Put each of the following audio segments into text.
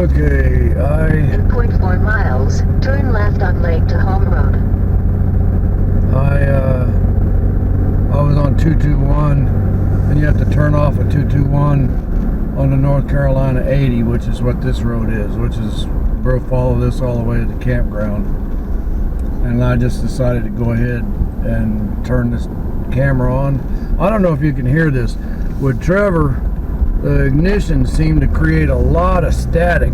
Okay, In 0.4 miles, turn left on Lake Tahoma Road. I was on 221, and you have to turn off at 221 on the North Carolina 80, which is what this road is, we'll follow this all the way to the campground. And I just decided to go ahead and turn this camera on. I don't know if you can hear this. With Trevor, the ignition seemed to create a lot of static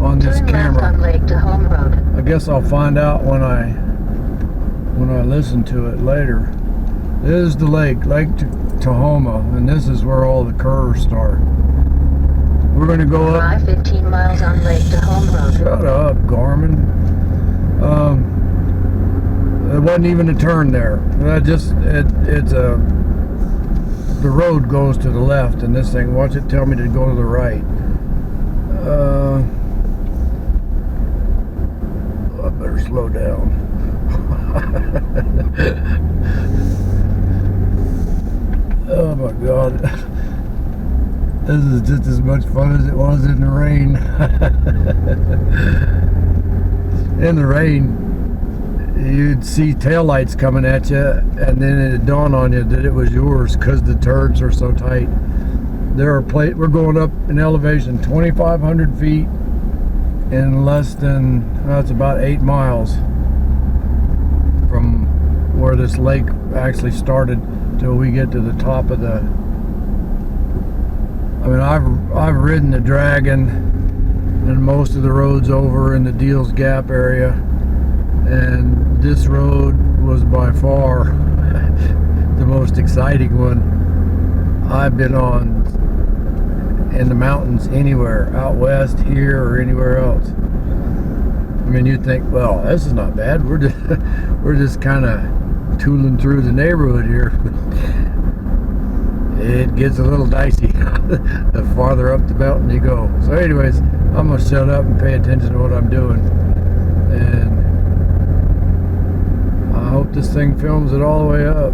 on this camera. Turn left on Lake Tahoma Road. I guess I'll find out when I listen to it later. This is the Lake Tahoma, and this is where all the curves start. We're going to go up. Drive 15 miles on Lake Tahoma Road. Shut up, Garmin. It wasn't even a turn there. The road goes to the left, and this thing, watch it tell me to go to the right. I better slow down. Oh my God. This is just as much fun as it was in the rain. In the rain, you'd see taillights coming at you, and then it'd dawn on you that it was yours because the turns are so tight. We're going up in elevation 2,500 feet in less than, it's about 8 miles from where this lake actually started till we get to the top of the. I mean, I've ridden the Dragon and most of the roads over in the Deals Gap area, and this road was by far the most exciting one I've been on in the mountains anywhere, out west, here, or anywhere else. I mean, you'd think, well, this is not bad. We're just kind of tooling through the neighborhood here. It gets a little dicey the farther up the mountain you go. So anyways, I'm going to shut up and pay attention to what I'm doing. And I hope this thing films it all the way up.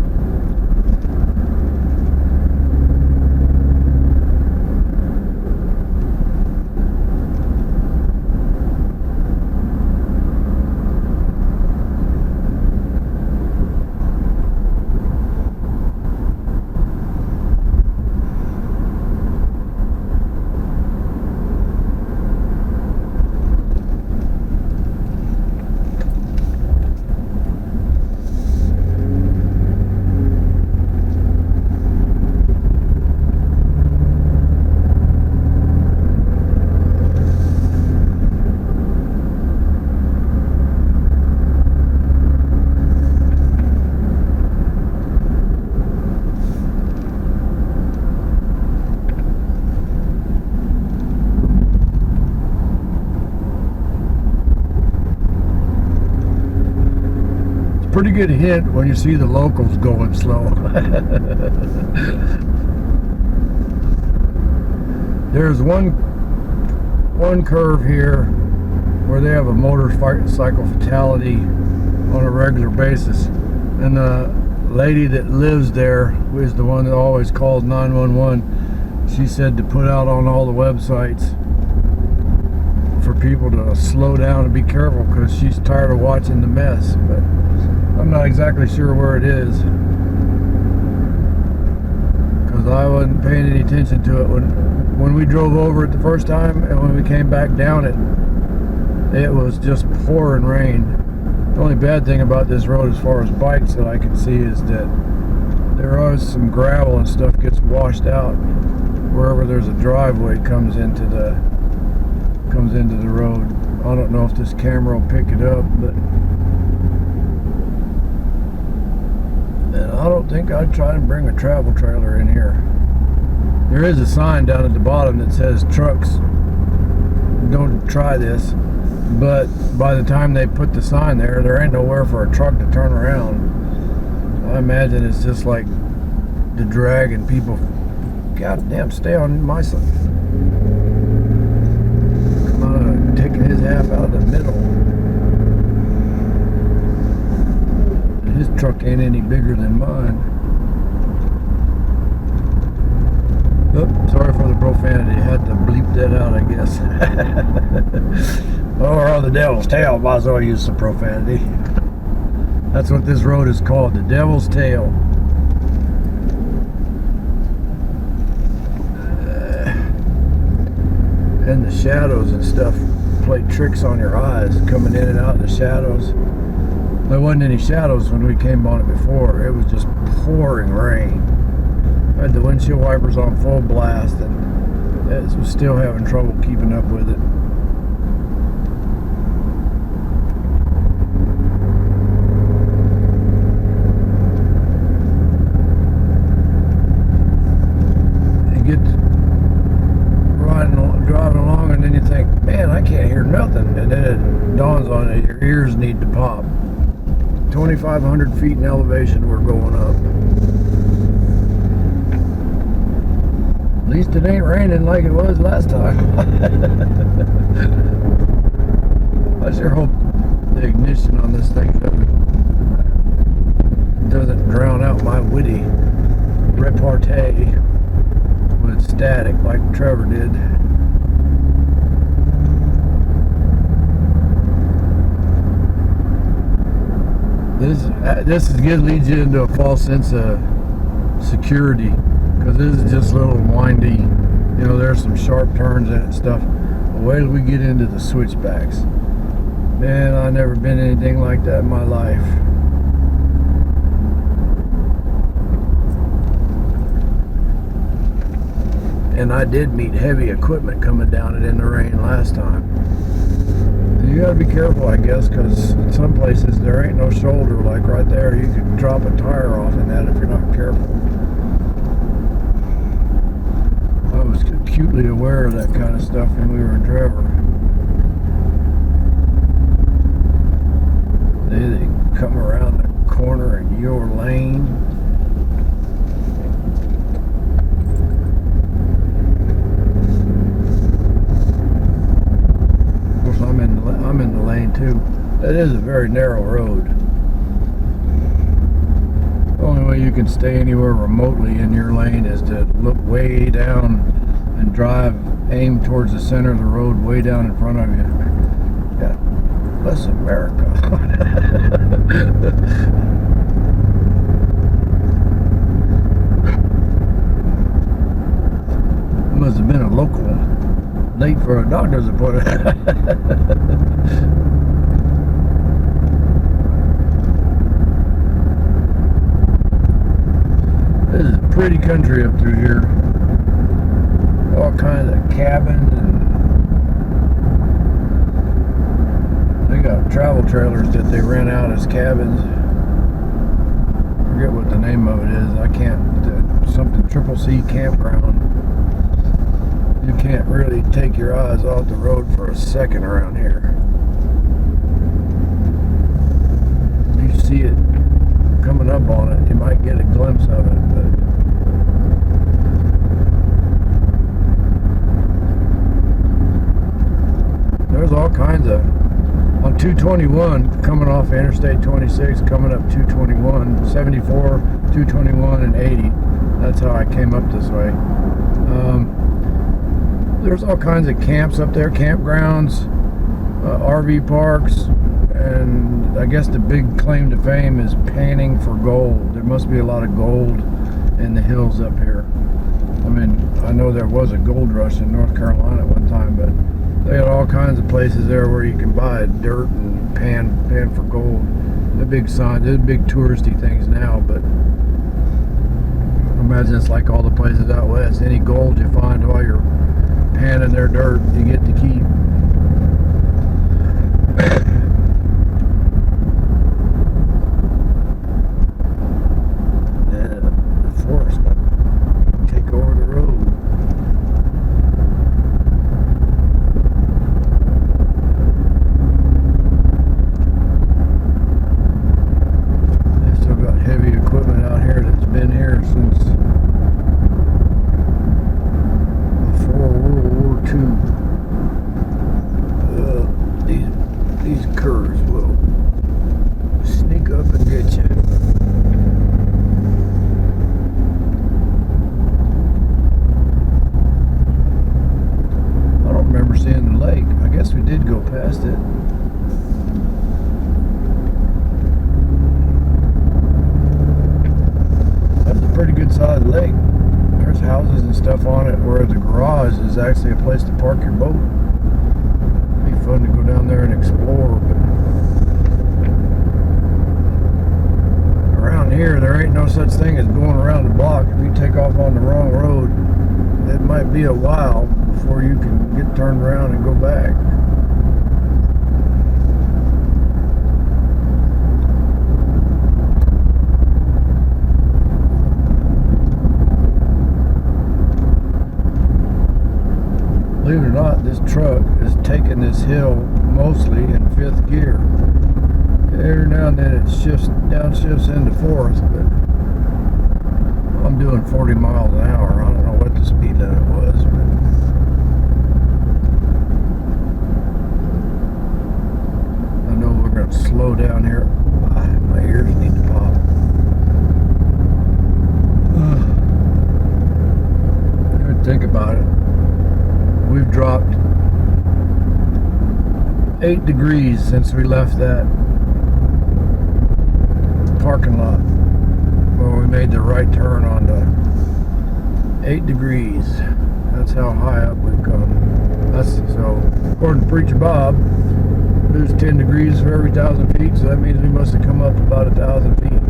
Pretty good hint when you see the locals going slow. There's one curve here where they have a motorcycle fatality on a regular basis, and the lady that lives there, who is the one that always called 911, she said to put out on all the websites for people to slow down and be careful because she's tired of watching the mess. But I'm not exactly sure where it is because I wasn't paying any attention to it when we drove over it the first time, and when we came back down it was just pouring rain. The only bad thing about this road as far as bikes that I can see is that there are some gravel and stuff gets washed out wherever there's a driveway comes into the road. I don't know if this camera will pick it up, but and I don't think I'd try to bring a travel trailer in here. There is a sign down at the bottom that says trucks don't try this, but by the time they put the sign there ain't nowhere for a truck to turn around. So I imagine it's just like the Dragon people. Goddamn, stay on my side. Come on, taking his half out of the middle. His truck ain't any bigger than mine. Oh, sorry for the profanity. I had to bleep dead out, I guess. Or on the Devil's Tail, might as well use some profanity. That's what this road is called, the Devil's Tail. And the shadows and stuff play tricks on your eyes, coming in and out of the shadows. There wasn't any shadows when we came on it before. It was just pouring rain. I had the windshield wipers on full blast, and it was still having trouble keeping up with it. You get driving along, and then you think, man, I can't hear nothing, and then it dawns on you, your ears need to pop. 2,500 feet in elevation we're going up. At least it ain't raining like it was last time. I sure hope the ignition on this thing doesn't drown out my witty repartee with static like Trevor did. This is good, leads you into a false sense of security, because this is just a little windy. You know, there's some sharp turns in it and stuff. But wait till we get into the switchbacks. Man, I've never been anything like that in my life. And I did meet heavy equipment coming down it in the rain last time. You gotta be careful, I guess, because in some places there ain't no shoulder, like right there. You could drop a tire off in that if you're not careful. I was acutely aware of that kind of stuff when we were in Trevor. They come around the corner in your lane. I'm in the lane too. That is a very narrow road. The only way you can stay anywhere remotely in your lane is to look way down and drive, aim towards the center of the road way down in front of you. God bless America. Must have been a local one. Late for a doctor's appointment. This is pretty country up through here. All kinds of cabins, and they got travel trailers that they rent out as cabins. I forget what the name of it is. I can't. Something C campground. You can't really take your eyes off the road for a second around here. If you see it coming up on it, you might get a glimpse of it, but there's all kinds of, on 221 coming off Interstate 26, coming up 221, 74, 221 and 80. That's how I came up this way. There's all kinds of camps up there, campgrounds, RV parks, and I guess the big claim to fame is panning for gold. There must be a lot of gold in the hills up here. I mean, I know there was a gold rush in North Carolina at one time, but they had all kinds of places there where you can buy dirt and pan for gold. The big signs, they're big touristy things now, but I imagine it's like all the places out west. Any gold you find while you're panning their dirt, you get to keep. The forest might take over the road. They still got heavy equipment out here that's been here since before World War II. past it. That's a pretty good sized lake. There's houses and stuff on it where the garage is actually a place to park your boat. It'd be fun to go down there and explore, but around here there ain't no such thing as going around the block. If you take off on the wrong road, it might be a while before you can get turned around and go back. Believe it or not, this truck is taking this hill mostly in 5th gear. Every now and then it downshifts into 4th, but I'm doing 40 miles an hour. I don't know what the speed limit was, but I know we're going to slow down here. My ears need to pop. Think about it. We've dropped 8 degrees since we left that parking lot where we made the right turn onto 8 degrees. That's how high up we've come. So according to Preacher Bob, there's 10 degrees for every 1,000 feet, so that means we must have come up about 1,000 feet.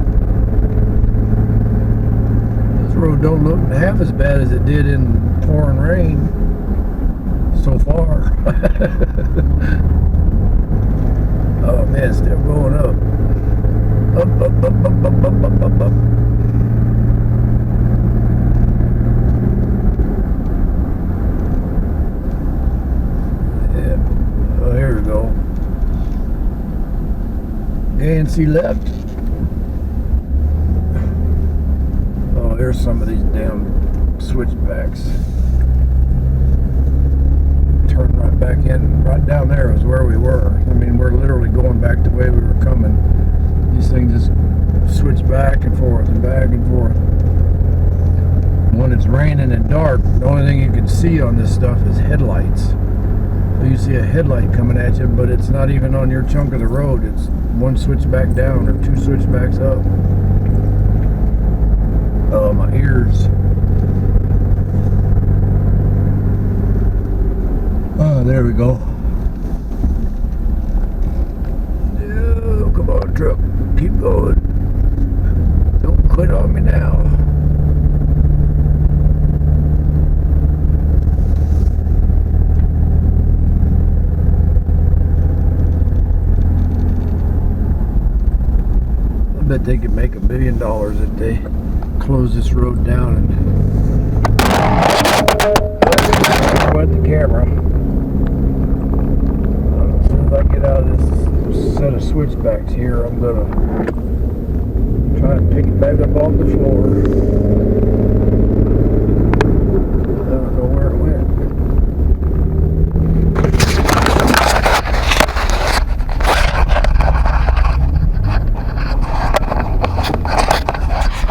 This road don't look half as bad as it did in pouring rain so far. Oh man, it's still going up. Up. Yeah. Oh, here we go. ANC left. Oh, there's some of these damn switchbacks. Turn right back in. Right down there is where we were. I mean, we're literally going back the way we were coming. These things just switch back and forth and back and forth. When it's raining and dark, the only thing you can see on this stuff is headlights. So you see a headlight coming at you, but it's not even on your chunk of the road. It's one switchback down or 2 switchbacks up. Oh, my ears. Oh, there we go. Oh, come on, truck. Keep going. Don't quit on me now. I bet they could make $1 million if they close this road down and wet the camera. As soon as I get out of this set of switchbacks here, I'm gonna try and pick it back up off the floor. I don't know where it went.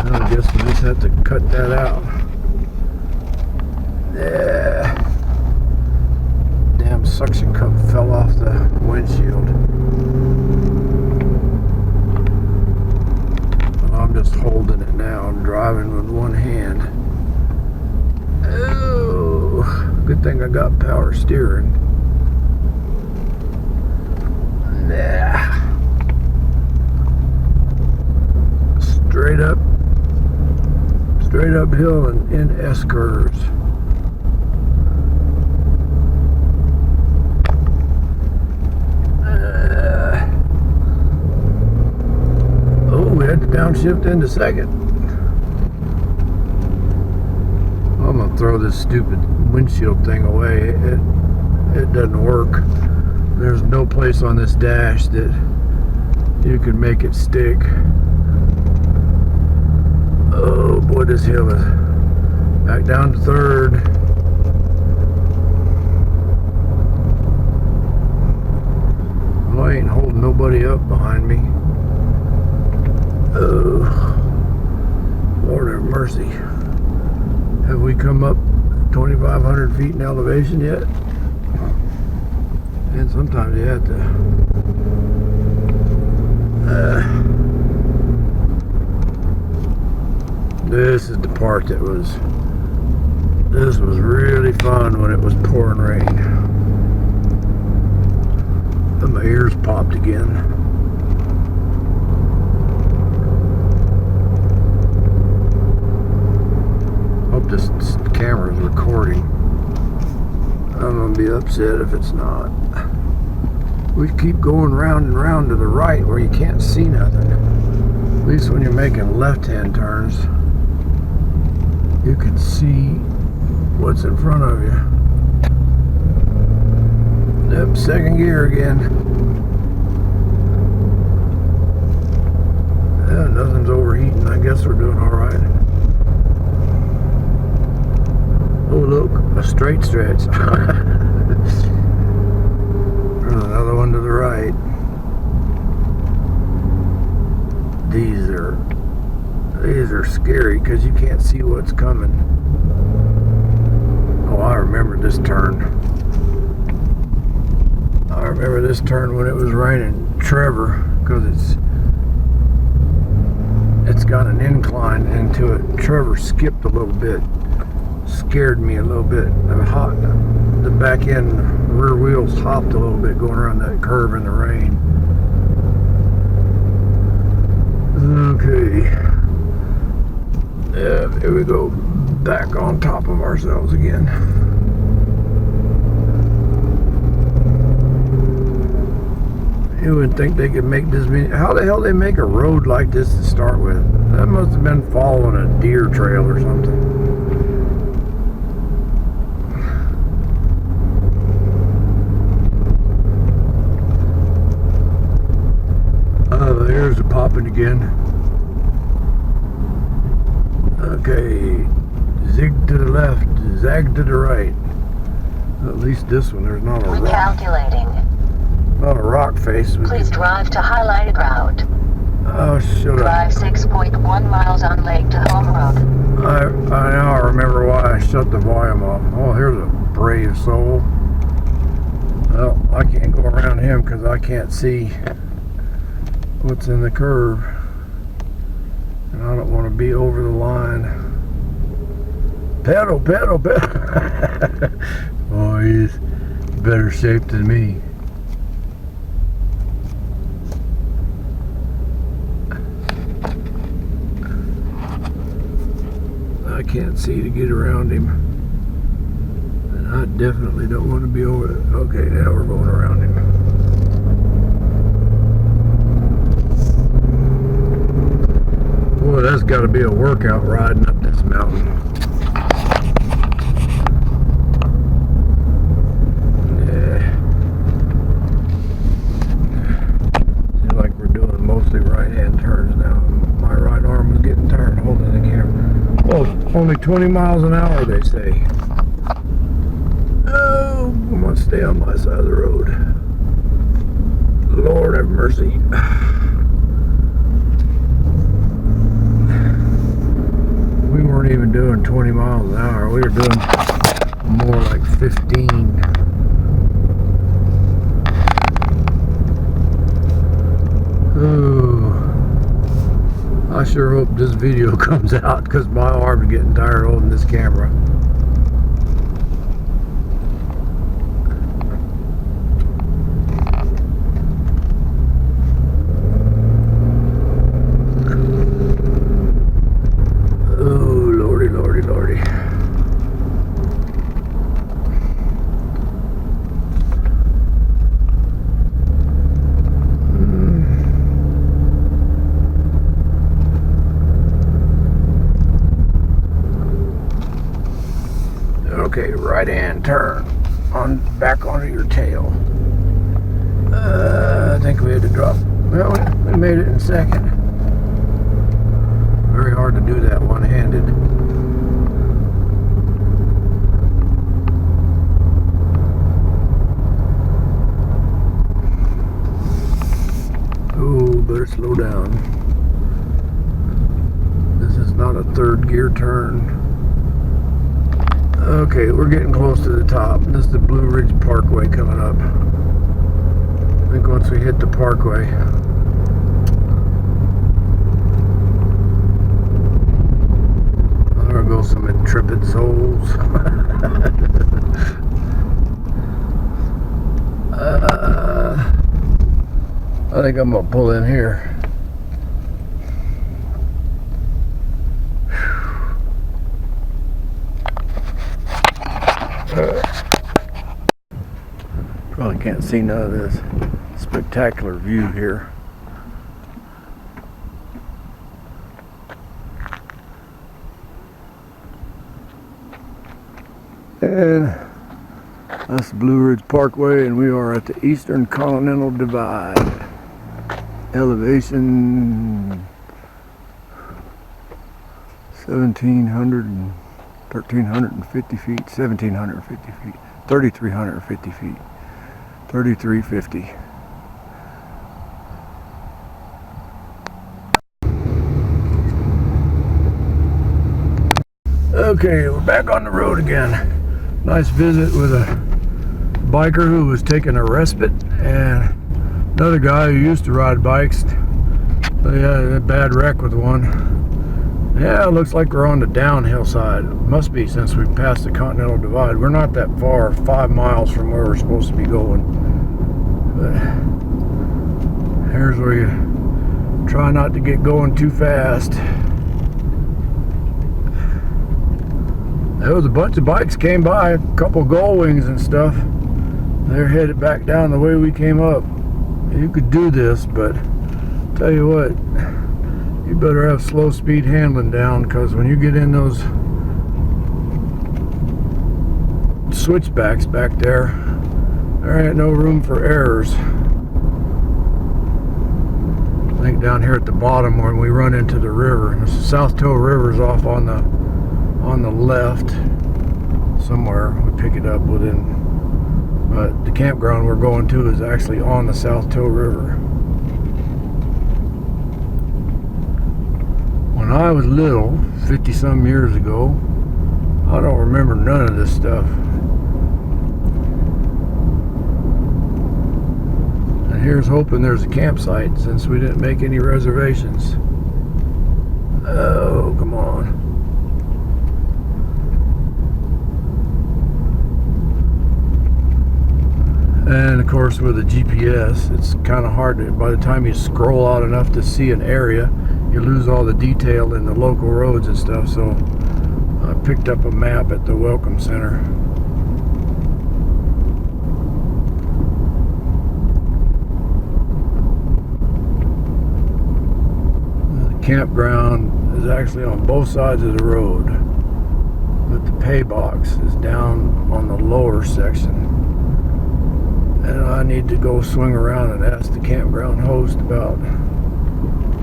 I guess we just have to cut that out. Yeah. Damn suction cup fell off the windshield. I'm just holding it now. I'm driving with one hand. Oh, good thing I got power steering. Yeah. Straight uphill and in S curves. We had to downshift into 2nd. I'm gonna throw this stupid windshield thing away. It doesn't work. There's no place on this dash that you can make it stick. Oh boy, this hill is back down to 3rd. Oh, I ain't holding nobody up behind me. Oh, Lord have mercy. Have we come up 2,500 feet in elevation yet? And sometimes you have to this is the part that was really fun when it was pouring rain. And my ears popped again. Hope this camera is recording. I'm gonna be upset if it's not. We keep going round and round to the right where you can't see nothing. At least when you're making left-hand turns, you can see what's in front of you. Yep, second gear again. Yeah, nothing's overheating. I guess we're doing all right. Oh, look, a straight stretch. Another one to the right. These are scary because you can't see what's coming. Oh, I remember this turn. I remember this turn when it was raining Trevor, because it's got an incline into it. Trevor skipped a little bit. Scared me a little bit. The back end rear wheels hopped a little bit going around that curve in the rain. Okay. Yeah, here we go. Back on top of ourselves again. You wouldn't think they could make this many. How the hell they make a road like this to start with? That must have been following a deer trail or something. The ears are popping again. Okay, zig to the left, zag to the right. At least this one, there's not a rock. Recalculating. Not a rock face. Please drive to highlighted route. Oh, shut up. Drive 6.1 miles on Lake to Home Road. I now remember why I shut the volume off. Oh, here's a brave soul. Well, I can't go around him because I can't see what's in the curve. And I don't want to be over the line. Pedal, pedal, pedal. Oh, he's better shape than me. I can't see to get around him. And I definitely don't want to be over it. Okay, now we're going around him. Boy, that's got to be a workout riding up this mountain. Yeah. Seems like we're doing mostly right-hand turns now. My right arm is getting tired holding the camera. Oh, only 20 miles an hour, they say. Oh, I'm going to stay on my side of the road. Lord have mercy. We weren't even doing 20 miles an hour. We were doing more like 15. Oh, I sure hope this video comes out because my arm's getting tired holding this camera. Okay, right hand turn on back onto your tail. I think we had to drop. Well, we made it in second. Very hard to do that one-handed. Oh, better slow down. This is not a third gear turn. Okay, we're getting close to the top. This is the Blue Ridge Parkway coming up. I think once we hit the parkway. There goes some intrepid souls. I think I'm gonna pull in here. Probably can't see none of this spectacular view here. And that's Blue Ridge Parkway, and we are at the Eastern Continental Divide. Elevation 1,700 and 1,350 feet, 1,750 feet, 3,350 feet, 3,350. Okay, we're back on the road again. Nice visit with a biker who was taking a respite, and another guy who used to ride bikes. They had a bad wreck with one. Yeah, it looks like we're on the downhill side. Must be, since we passed the Continental Divide. We're not that far, 5 miles from where we're supposed to be going. But here's where you try not to get going too fast. There was a bunch of bikes came by, a couple gull wings and stuff. They're headed back down the way we came up. You could do this, but tell you what, you better have slow speed handling down, because when you get in those switchbacks back there, there ain't no room for errors. I think down here at the bottom when we run into the river, the South Toe River's off on the left somewhere. We pick it up within, but the campground we're going to is actually on the South Toe River. When I was little, 50 some years ago, I don't remember none of this stuff. And here's hoping there's a campsite, since we didn't make any reservations. Oh, come on. And of course, with a GPS, it's kind of hard to, by the time you scroll out enough to see an area, you lose all the detail in the local roads and stuff. So I picked up a map at the Welcome Center. The campground is actually on both sides of the road, but the pay box is down on the lower section. And I need to go swing around and ask the campground host about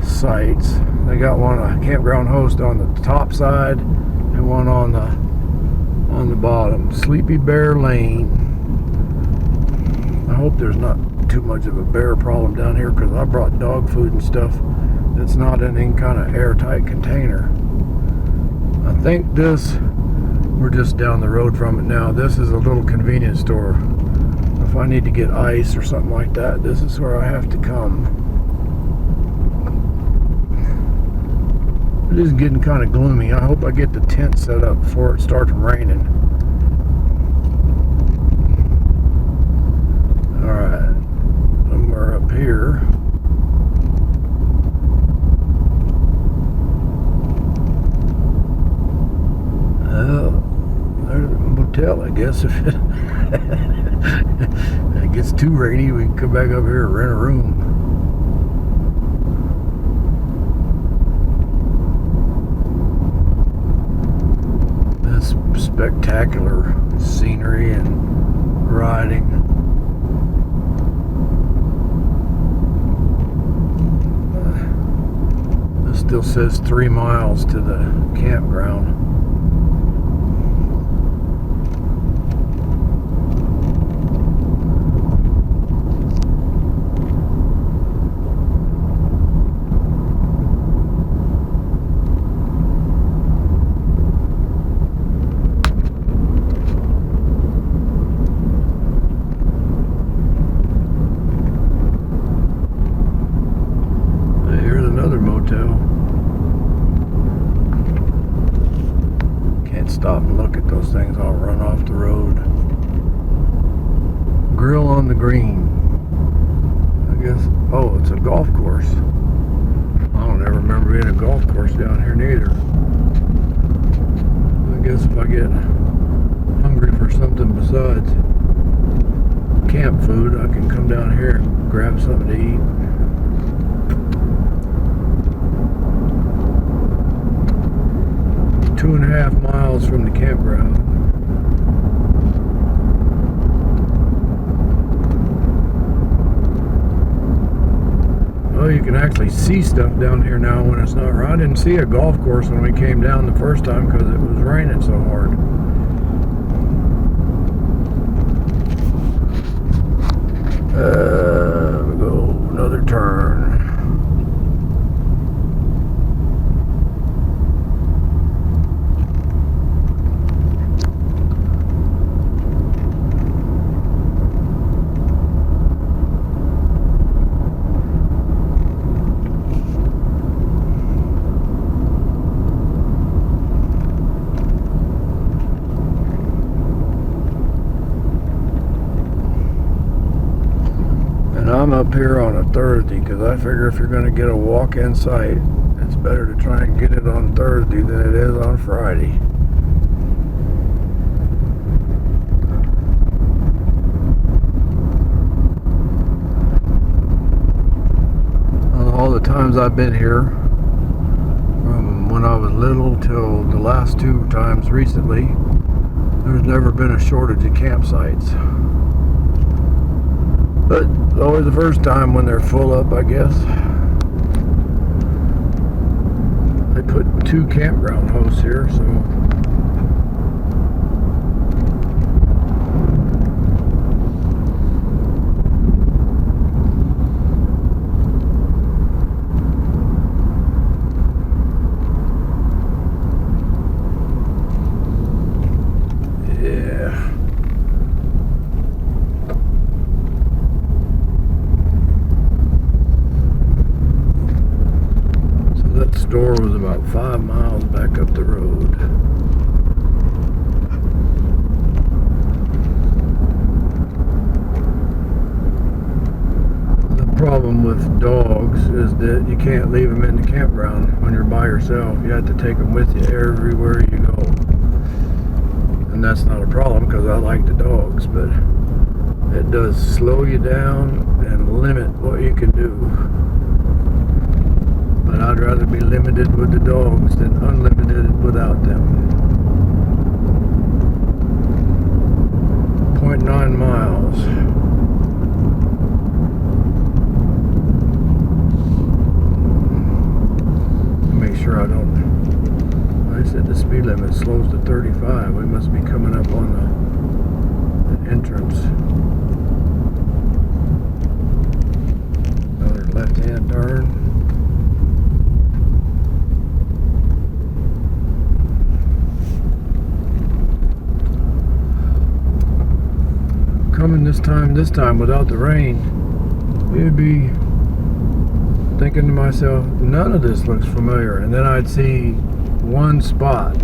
sites. They got one, a campground host on the top side and one on the bottom. Sleepy Bear Lane. I hope there's not too much of a bear problem down here, because I brought dog food and stuff that's not in any kind of airtight container. I think we're just down the road from it now. This is a little convenience store. If I need to get ice or something like that, this is where I have to come. It is getting kind of gloomy. I hope I get the tent set up before it starts raining. Alright, somewhere up here. Well, there's a motel, I guess. If it gets too rainy, we can come back up here and rent a room. That's spectacular scenery and riding. This still says 3 miles to the campground. Grill on the Green. I guess, oh, it's a golf course. I don't ever remember being a golf course down here neither. I guess if I get hungry for something besides camp food, I can come down here and grab something to eat. Two and a half miles from the campground. Oh, you can actually see stuff down here now when it's not around. I didn't see a golf course when we came down the first time because it was raining so hard. We go another turn. I'm up here on a Thursday because I figure if you're going to get a walk-in site, it's better to try and get it on Thursday than it is on Friday. All the times I've been here, from when I was little till the last two times recently, there's never been a shortage of campsites. But always the first time when they're full up, I guess. They put 2 campground hosts here, so store was about 5 miles back up the road. The problem with dogs is that you can't leave them in the campground when you're by yourself. You have to take them with you everywhere you go. And that's not a problem because I like the dogs, but it does slow you down and limit what you can do. But I'd rather be limited with the dogs than unlimited without them. 0.9 miles. Make sure I don't. I said the speed limit slows to 35. We must be coming up on the entrance. Another left-hand turn. Coming this time without the rain, you'd be thinking to myself, none of this looks familiar. And then I'd see one spot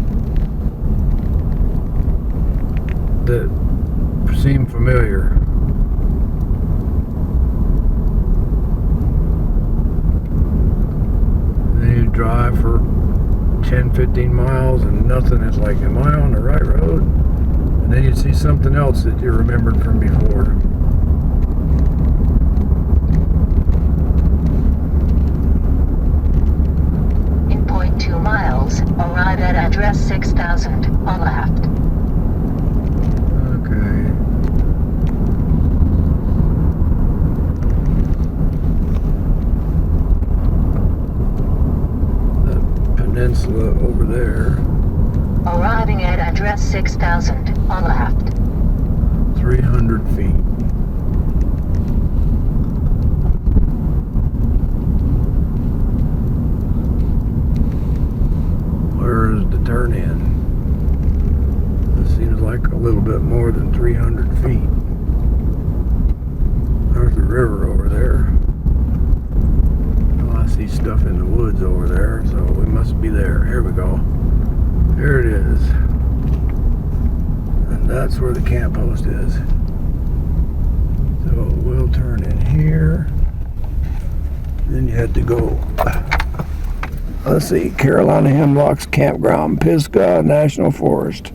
that seemed familiar. And then you drive for 10-15 miles and nothing. Is like, am I on the right road? And then you see something else that you remembered from before. In 0.2 miles, arrive at address 6000 on left. Okay. That peninsula over there. Arriving at address 6000 on left. 300 feet. Where is the turn in? This seems like a little bit more than 300 feet. There's the river over there. Oh, I see stuff in the woods over there, so we must be there. Here we go. There it is. And that's where the camp host is. So we'll turn in here. Then you had to go, let's see, Carolina Hemlocks Campground, Pisgah National Forest.